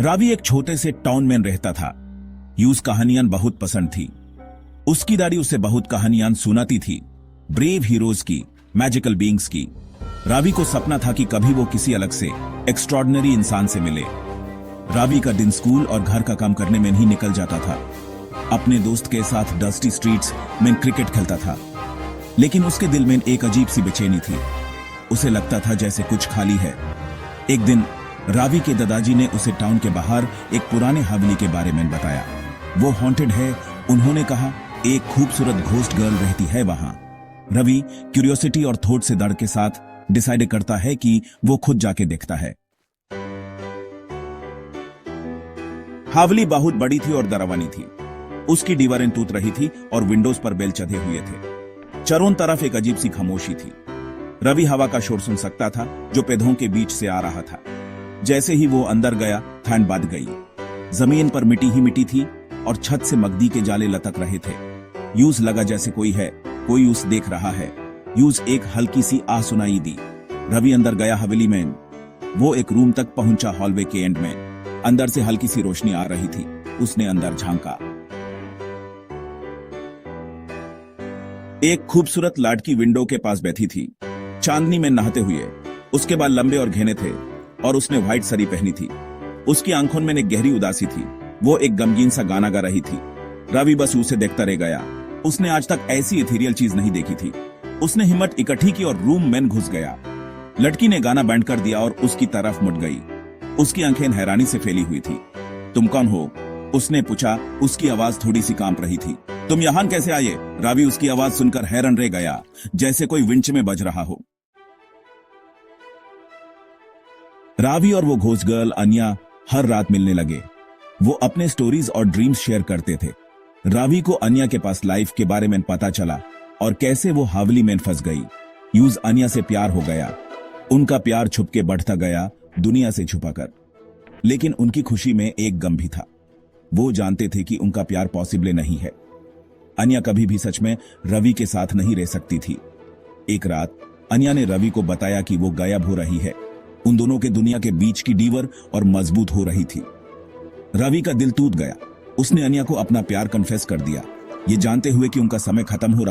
रावी एक छोटे से टाउन में रहता था। यूज कहानियां बहुत पसंद थी। उसकी दादी उसे बहुत कहानियां सुनाती थी, ब्रेव हीरोज की, मैजिकल बीइंग्स की। रावी को सपना था कि कभी वो किसी अलग से एक्स्ट्रॉर्डिनरी इंसान से मिले। रावी का दिन स्कूल और घर का काम करने में ही निकल जाता था। अपने दोस्त के साथ डस्टी स्ट्रीट्स में क्रिकेट खेलता था, लेकिन उसके दिल में एक अजीब सी बेचैनी थी। उसे लगता था जैसे कुछ खाली है। एक दिन रावी के दादाजी ने उसे टाउन के बाहर एक पुराने हवेली के बारे में बताया। वो हॉन्टेड है, उन्होंने कहा। एक खूबसूरत घोस्ट गर्ल रहती है वहां। रवि क्यूरियोसिटी और थॉट से डर के साथ डिसाइड करता है कि वो खुद जाके देखता है। हवेली बहुत बड़ी थी और डरावनी थी। उसकी दीवारें टूट रही थी और विंडोज पर बेल चढ़े हुए थे। चारों तरफ एक अजीब सी खामोशी थी। रवि हवा का शोर सुन सकता था जो पेड़ों के बीच से आ रहा था। जैसे ही वो अंदर गया, ठंड बढ़ गई। जमीन पर मिट्टी ही मिट्टी थी और छत से मगदी के जाले लटक रहे थे। यूज लगा जैसे कोई है, कोई उस देख रहा है। यूज एक हल्की सी आह सुनाई दी। रवि अंदर गया हवेली में। वो एक रूम तक पहुंचा, हॉलवे के एंड में। अंदर से हल्की सी रोशनी आ रही थी। उसने अंदर झांका। एक खूबसूरत लड़की विंडो के पास बैठी थी, चांदनी में नहाते हुए। उसके बाल लंबे और घने थे और उसने व्हाइट साड़ी पहनी थी। उसकी आंखों में एक गहरी उदासी थी। वो एक गमगीन सा गाना गा रही थी। रवि बस उसे देखता रह गया। उसने आज तक ऐसी इथेरियल चीज नहीं देखी थी। उसने हिम्मत इकट्ठी की और रूम में घुस गया। लड़की ने गाना बंद कर दिया और उसकी तरफ मुड़ गई। उसकी आंखें हैरानी से फैली हुई थी। तुम कौन हो? उसने पूछा। उसकी आवाज थोड़ी सी कांप रही थी। तुम यहां कैसे आए? रवि उसकी आवाज सुनकर हैरान रह गया, जैसे कोई विंच में बज रहा हो। रावी और वो घोस्ट गर्ल अन्या हर रात मिलने लगे। वो अपने स्टोरीज और ड्रीम्स शेयर करते थे। रावी को अन्या के पास लाइफ के बारे में पता चला और कैसे वो हवेली में फंस गई। यूज अन्या से प्यार हो गया। उनका प्यार छुपके बढ़ता गया, दुनिया से छुपाकर। लेकिन उनकी खुशी में एक गम भी था। वो जानते थे कि उनका प्यार पॉसिबल नहीं है। अन्या कभी भी सच में रवि के साथ नहीं रह सकती थी। एक रात अन्या ने रवि को बताया कि वो गायब हो रही है। उन दोनों के दुनिया के बीच की दीवार और मजबूत हो रही थी। रवि का दिल टूट गया। उसने अन्या को अपना प्यार कन्फेस कर दिया, ये जानते हुए कि उनका समय खत्म हो रहा